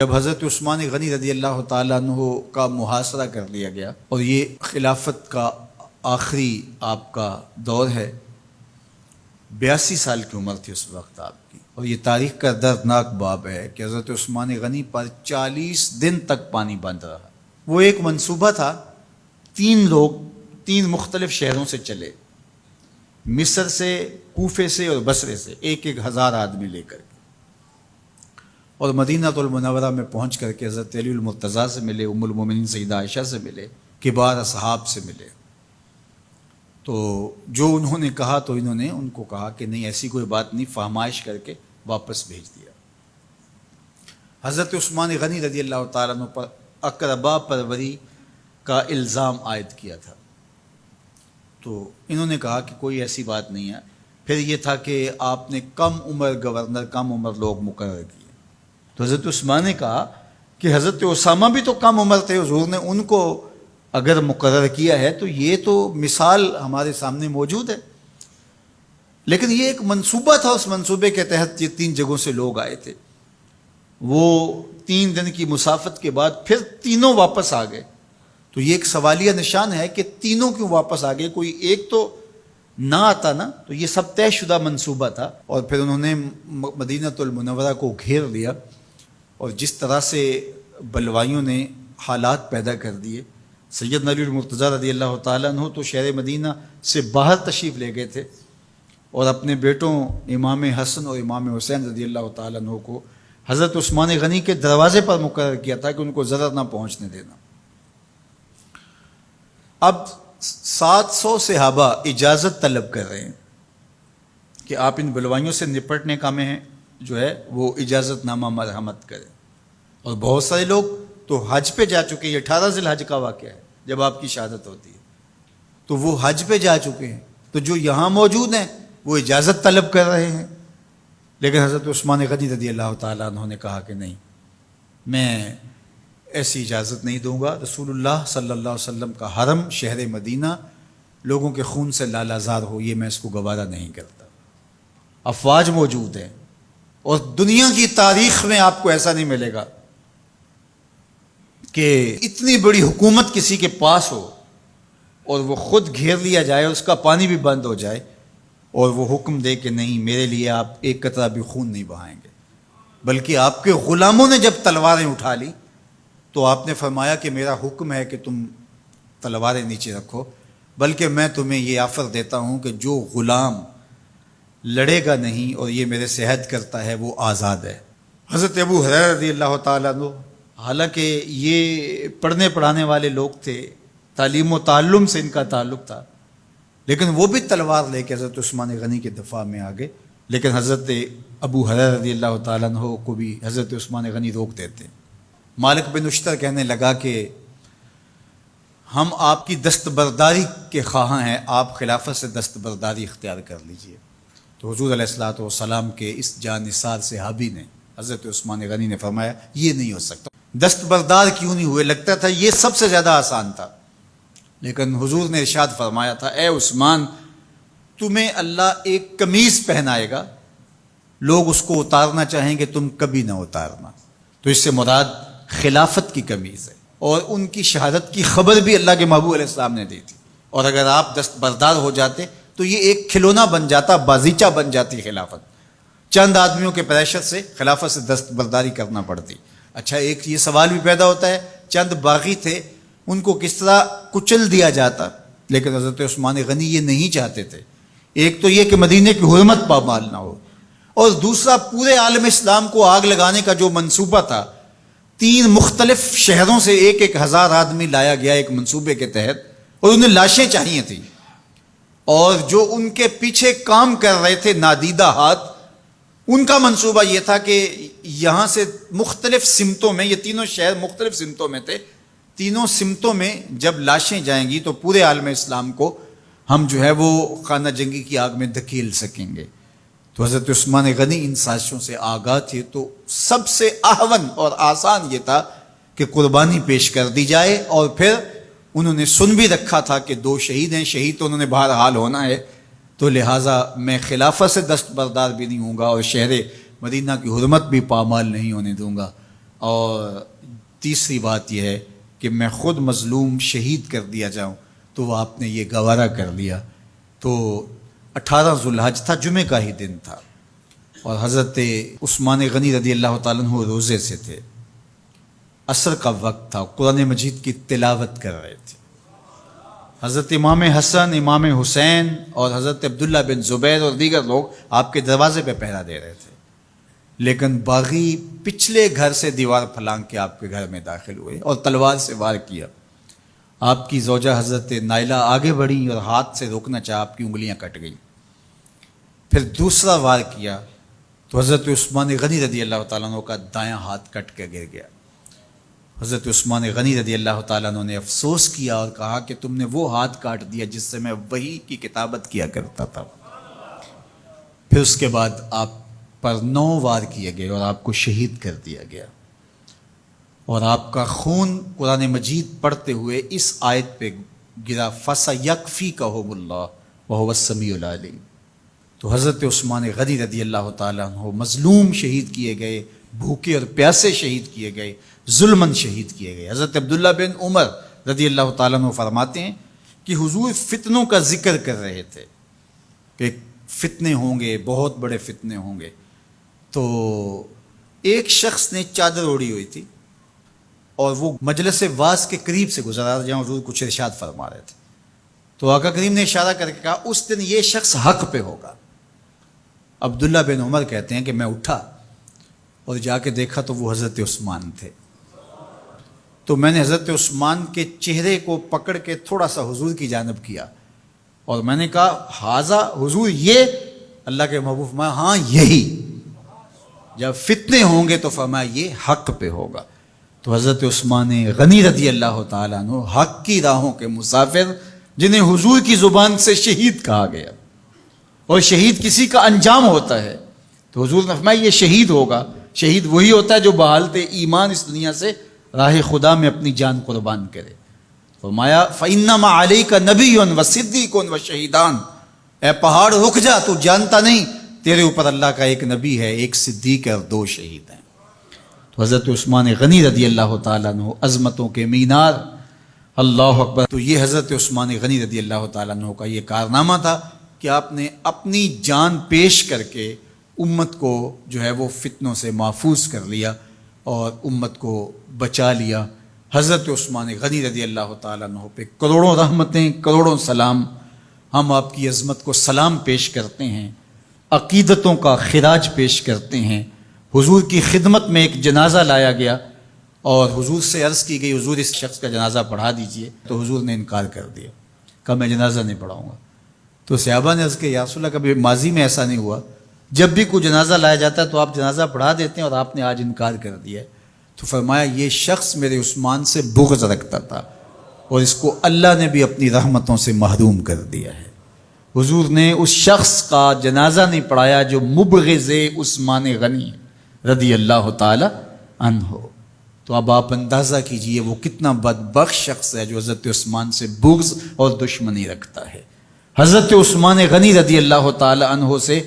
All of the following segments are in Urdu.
جب حضرت عثمان غنی رضی اللہ تعالیٰ عنہ کا محاصرہ کر لیا گیا اور یہ خلافت کا آخری آپ کا دور ہے، 82 سال کی عمر تھی اس وقت آپ کی، اور یہ تاریخ کا دردناک باب ہے کہ حضرت عثمان غنی پر 40 دن تک پانی بند رہا۔ وہ ایک منصوبہ تھا، 3 لوگ 3 مختلف شہروں سے چلے، مصر سے، کوفے سے اور بصرے سے، 1,000 آدمی لے کر، اور مدینہ المنورہ میں پہنچ کر کے حضرت علی المرتضیٰ سے ملے، ام المومنین سیدہ عائشہ سے ملے، کبار اصحاب سے ملے۔ تو جو انہوں نے کہا تو انہوں نے ان کو کہا کہ نہیں، ایسی کوئی بات نہیں، فہمائش کر کے واپس بھیج دیا۔ حضرت عثمان غنی رضی اللہ تعالیٰ عنہ پر اقربا پروری کا الزام عائد کیا تھا، تو انہوں نے کہا کہ کوئی ایسی بات نہیں ہے۔ پھر یہ تھا کہ آپ نے کم عمر گورنر، کم عمر لوگ مقرر کیے، تو حضرت عثمان نے کہا کہ حضرت اسامہ بھی تو کم عمر تھے، حضور نے ان کو اگر مقرر کیا ہے تو یہ تو مثال ہمارے سامنے موجود ہے، لیکن یہ ایک منصوبہ تھا، اس منصوبے کے تحت یہ 3 جگہوں سے لوگ آئے تھے۔ وہ 3 دن کی مسافت کے بعد پھر تینوں واپس آ گئے، تو یہ ایک سوالیہ نشان ہے کہ تینوں کیوں واپس آ گئے، کوئی ایک تو نہ آتا نا، تو یہ سب طے شدہ منصوبہ تھا۔ اور پھر انہوں نے مدینہ المنورہ کو گھیر لیا، اور جس طرح سے بلوائیوں نے حالات پیدا کر دیے، سیدنا علی المرتضیٰ رضی اللہ تعالیٰ عنہ تو شہر مدینہ سے باہر تشریف لے گئے تھے، اور اپنے بیٹوں امام حسن اور امام حسین رضی اللہ تعالیٰ عنہ کو حضرت عثمان غنی کے دروازے پر مقرر کیا تھا کہ ان کو ضرر نہ پہنچنے دینا۔ اب 700 صحابہ اجازت طلب کر رہے ہیں کہ آپ ان بلوائیوں سے نپٹنے کا میں جو ہے وہ اجازت نامہ مرحمت کریں، اور بہت سارے لوگ تو حج پہ جا چکے ہیں۔ 18 ذی الحج کا واقعہ ہے جب آپ کی شہادت ہوتی ہے، تو وہ حج پہ جا چکے ہیں، تو جو یہاں موجود ہیں وہ اجازت طلب کر رہے ہیں، لیکن حضرت عثمان غنی رضی اللہ تعالیٰ عنہ نے کہا کہ نہیں، میں ایسی اجازت نہیں دوں گا۔ رسول اللہ صلی اللہ علیہ وسلم کا حرم شہر مدینہ لوگوں کے خون سے لالازار ہو، یہ میں اس کو گوارا نہیں کرتا۔ افواج موجود ہیں، اور دنیا کی تاریخ میں آپ کو ایسا نہیں ملے گا کہ اتنی بڑی حکومت کسی کے پاس ہو اور وہ خود گھیر لیا جائے، اس کا پانی بھی بند ہو جائے، اور وہ حکم دے کہ نہیں، میرے لیے آپ ایک قطرہ بھی خون نہیں بہائیں گے۔ بلکہ آپ کے غلاموں نے جب تلواریں اٹھا لی تو آپ نے فرمایا کہ میرا حکم ہے کہ تم تلواریں نیچے رکھو، بلکہ میں تمہیں یہ آفر دیتا ہوں کہ جو غلام لڑے گا نہیں اور یہ میرے سے عہد کرتا ہے وہ آزاد ہے۔ حضرت ابو ہریرہ رضی اللہ تعالیٰ عنہ، حالانکہ یہ پڑھنے پڑھانے والے لوگ تھے، تعلیم و تعلم سے ان کا تعلق تھا، لیکن وہ بھی تلوار لے کے حضرت عثمان غنی کے دفاع میں آ گئے، لیکن حضرت ابو ہریرہ رضی اللہ تعالیٰ عنہ کو بھی حضرت عثمان غنی روک دیتے۔ مالک بن اشتر کہنے لگا کہ ہم آپ کی دستبرداری کے خواہاں ہیں، آپ خلافت سے دستبرداری اختیار کر لیجئے۔ تو حضور علیہ الصلوۃ والسلام کے اس جانثار صحابی نے، حضرت عثمان غنی نے فرمایا یہ نہیں ہو سکتا۔ دستبردار کیوں نہیں ہوئے؟ لگتا تھا یہ سب سے زیادہ آسان تھا، لیکن حضور نے ارشاد فرمایا تھا، اے عثمان، تمہیں اللہ ایک قمیض پہنائے گا، لوگ اس کو اتارنا چاہیں گے، تم کبھی نہ اتارنا۔ تو اس سے مراد خلافت کی قمیض ہے، اور ان کی شہادت کی خبر بھی اللہ کے محبوب علیہ السلام نے دی تھی، اور اگر آپ دستبردار ہو جاتے تو یہ ایک کھلونا بن جاتا، بازیچہ بن جاتی خلافت۔ چند آدمیوں کے پریشر سے خلافت سے دستبرداری کرنا پڑتی۔ اچھا، ایک یہ سوال بھی پیدا ہوتا ہے، چند باغی تھے، ان کو کس طرح کچل دیا جاتا؟ لیکن حضرت عثمان غنی یہ نہیں چاہتے تھے۔ ایک تو یہ کہ مدینے کی حرمت پامال نہ ہو، اور دوسرا پورے عالم اسلام کو آگ لگانے کا جو منصوبہ تھا، 3 مختلف شہروں سے 1,000 آدمی لایا گیا ایک منصوبے کے تحت، اور انہیں لاشیں چاہیے تھیں، اور جو ان کے پیچھے کام کر رہے تھے نادیدہ ہاتھ، ان کا منصوبہ یہ تھا کہ یہاں سے مختلف سمتوں میں، یہ تینوں شہر مختلف سمتوں میں تھے، تینوں سمتوں میں جب لاشیں جائیں گی تو پورے عالم اسلام کو ہم جو ہے وہ خانہ جنگی کی آگ میں دھکیل سکیں گے۔ تو حضرت عثمان غنی ان سازشوں سے آگاہ تھے، تو سب سے اہون اور آسان یہ تھا کہ قربانی پیش کر دی جائے، اور پھر انہوں نے سن بھی رکھا تھا کہ 2 شہید ہیں، شہید تو انہوں نے بہرحال ہونا ہے، تو لہٰذا میں خلافت سے دستبردار بھی نہیں ہوں گا، اور شہر مدینہ کی حرمت بھی پامال نہیں ہونے دوں گا۔ اور تیسری بات یہ ہے کہ میں خود مظلوم شہید کر دیا جاؤں، تو وہ آپ نے یہ گوارا کر لیا۔ تو 18 ذوالحج تھا، جمعے کا ہی دن تھا، اور حضرت عثمان غنی رضی اللہ تعالیٰ عنہ روزے سے تھے، عصر کا وقت تھا، قرآن مجید کی تلاوت کر رہے تھے۔ حضرت امام حسن، امام حسین اور حضرت عبداللہ بن زبیر اور دیگر لوگ آپ کے دروازے پہ پہرا دے رہے تھے، لیکن باغی پچھلے گھر سے دیوار پھلانگ کے آپ کے گھر میں داخل ہوئے اور تلوار سے وار کیا۔ آپ کی زوجہ حضرت نائلہ آگے بڑھی اور ہاتھ سے روکنا چاہا، آپ کی انگلیاں کٹ گئیں۔ پھر دوسرا وار کیا تو حضرت عثمان غنی رضی اللہ تعالیٰ عنہ کا دایاں ہاتھ کٹ کے گر گیا۔ حضرت عثمان غنی رضی اللہ تعالیٰ عنہ نے افسوس کیا اور کہا کہ تم نے وہ ہاتھ کاٹ دیا جس سے میں وحی کی کتابت کیا کرتا تھا۔ پھر اس کے بعد آپ پر 9 وار کیے گئے اور آپ کو شہید کر دیا گیا، اور آپ کا خون قرآن مجید پڑھتے ہوئے اس آیت پہ گرا، فَسَيَكْفِيكَهُمُ اللَّهُ وَهُوَ السَّمِيعُ الْعَلِيمُ۔ تو حضرت عثمان غنی رضی اللہ تعالیٰ عنہ مظلوم شہید کیے گئے، بھوکے اور پیاسے شہید کیے گئے، ظلماً شہید کیے گئے۔ حضرت عبداللہ بن عمر رضی اللہ تعالیٰ عنہ فرماتے ہیں کہ حضور فتنوں کا ذکر کر رہے تھے کہ فتنے ہوں گے، بہت بڑے فتنے ہوں گے۔ تو ایک شخص نے چادر اوڑھی ہوئی تھی اور وہ مجلس واعظ کے قریب سے گزرا جہاں حضور کچھ ارشاد فرما رہے تھے، تو آقا کریم نے اشارہ کر کے کہا اس دن یہ شخص حق پہ ہوگا۔ عبداللہ بن عمر کہتے ہیں کہ میں اٹھا اور جا کے دیکھا تو وہ حضرت عثمان تھے۔ تو میں نے حضرت عثمان کے چہرے کو پکڑ کے تھوڑا سا حضور کی جانب کیا اور میں نے کہا حاذا، حضور یہ؟ اللہ کے محبوب فرمایا ہاں یہی، جب فتنے ہوں گے تو فرمایا یہ حق پہ ہوگا۔ تو حضرت عثمان غنی رضی اللہ تعالیٰ عنہ حق کی راہوں کے مسافر، جنہیں حضور کی زبان سے شہید کہا گیا، اور شہید کسی کا انجام ہوتا ہے، تو حضور نے فرمایا یہ شہید ہوگا۔ شہید وہی ہوتا ہے جو بحالت ایمان اس دنیا سے راہ خدا میں اپنی جان قربان کرے۔ فرمایا فَإِنَّمَا عَلَيْكَ نَبِيٌّ وَصِدِّيقٌ وَشَهِيدَانِ، اے پہاڑ رک جا، تو جانتا نہیں تیرے اوپر اللہ کا ایک نبی ہے، ایک صدیق ہے اور 2 شہید ہیں۔ تو حضرت عثمان غنی رضی اللہ تعالیٰ عنہ عظمتوں کے مینار، اللہ اکبر۔ تو یہ حضرت عثمان غنی رضی اللہ تعالیٰ عنہ کا یہ کارنامہ تھا کہ آپ نے اپنی جان پیش کر کے امت کو جو ہے وہ فتنوں سے محفوظ کر لیا اور امت کو بچا لیا۔ حضرت عثمان غنی رضی اللہ تعالیٰ عنہ پہ کروڑوں رحمتیں، کروڑوں سلام۔ ہم آپ کی عظمت کو سلام پیش کرتے ہیں، عقیدتوں کا خراج پیش کرتے ہیں۔ حضور کی خدمت میں ایک جنازہ لایا گیا اور حضور سے عرض کی گئی حضور اس شخص کا جنازہ پڑھا دیجئے، تو حضور نے انکار کر دیا، کہا میں جنازہ نہیں پڑھاؤں گا۔ تو صحابہ نے عرض کیا یا رسول اللہ، کبھی ماضی میں ایسا نہیں ہوا، جب بھی کوئی جنازہ لایا جاتا ہے تو آپ جنازہ پڑھا دیتے ہیں اور آپ نے آج انکار کر دیا ہے۔ تو فرمایا یہ شخص میرے عثمان سے بغض رکھتا تھا اور اس کو اللہ نے بھی اپنی رحمتوں سے محروم کر دیا ہے۔ حضور نے اس شخص کا جنازہ نہیں پڑھایا جو مبغض عثمان غنی رضی اللہ تعالی عنہ۔ تو اب آپ اندازہ کیجئے وہ کتنا بدبخت شخص ہے جو حضرت عثمان سے بغض اور دشمنی رکھتا ہے۔ حضرت عثمان غنی رضی اللہ تعالی عنہ سے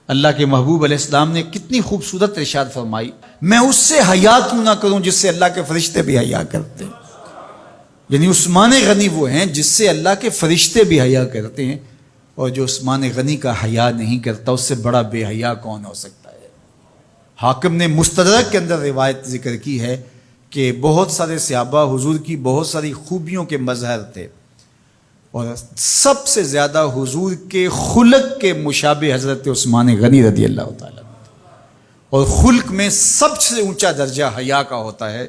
اللہ کے محبوب علیہ السلام نے کتنی خوبصورت ارشاد فرمائی، میں اس سے حیا کیوں نہ کروں جس سے اللہ کے فرشتے بھی حیا کرتے ہیں۔ یعنی عثمان غنی وہ ہیں جس سے اللہ کے فرشتے بھی حیا کرتے ہیں، اور جو عثمان غنی کا حیا نہیں کرتا اس سے بڑا بے حیا کون ہو سکتا ہے۔ حاکم نے مستدرک کے اندر روایت ذکر کی ہے کہ بہت سارے صحابہ حضور کی بہت ساری خوبیوں کے مظہر تھے، اور سب سے زیادہ حضور کے خلق کے مشابہ حضرت عثمان غنی رضی اللہ تعالیٰ، اور خلق میں سب سے اونچا درجہ حیا کا ہوتا ہے۔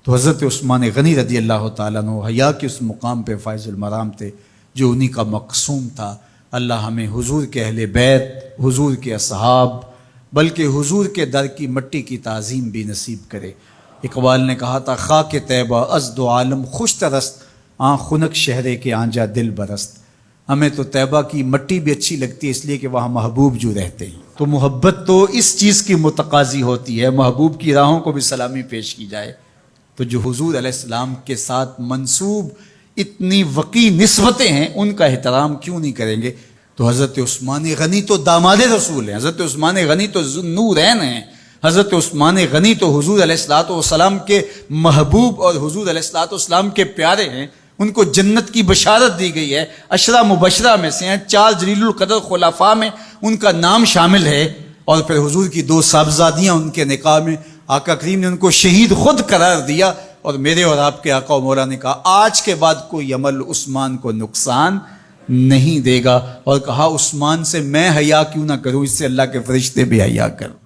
تو حضرت عثمان غنی رضی اللہ تعالیٰ عنہ حیا کے اس مقام پہ فائز المرام تھے جو انہی کا مقصوم تھا۔ اللہ ہمیں حضور کے اہل بیت، حضور کے اصحاب، بلکہ حضور کے در کی مٹی کی تعظیم بھی نصیب کرے۔ اقبال نے کہا تھا خاک طیبہ از دو عالم خوش ترست، آن خنک شہرے کے آنجا دل برست۔ ہمیں تو طیبہ کی مٹی بھی اچھی لگتی ہے اس لیے کہ وہاں محبوب جو رہتے ہیں۔ تو محبت تو اس چیز کی متقاضی ہوتی ہے، محبوب کی راہوں کو بھی سلامی پیش کی جائے۔ تو جو حضور علیہ السلام کے ساتھ منسوب اتنی وقی نسبتیں ہیں ان کا احترام کیوں نہیں کریں گے؟ تو حضرت عثمان غنی تو داماد رسول ہیں، حضرت عثمان غنی تو ذو النورین ہیں، حضرت عثمان غنی تو حضور علیہ الصلوۃ والسلام کے محبوب اور حضور علیہ الصلوۃ والسلام کے پیارے ہیں، ان کو جنت کی بشارت دی گئی ہے، عشرہ مبشرہ میں سے ہیں، 4 جلیل القدر خلفاء میں ان کا نام شامل ہے، اور پھر حضور کی 2 صاحبزادیاں ان کے نکاح میں آقا کریم نے ان کو شہید خود قرار دیا، اور میرے اور آپ کے آقا و مولا نے کہا آج کے بعد کوئی عمل عثمان کو نقصان نہیں دے گا، اور کہا عثمان سے میں حیا کیوں نہ کروں، اس سے اللہ کے فرشتے بھی حیا کریں۔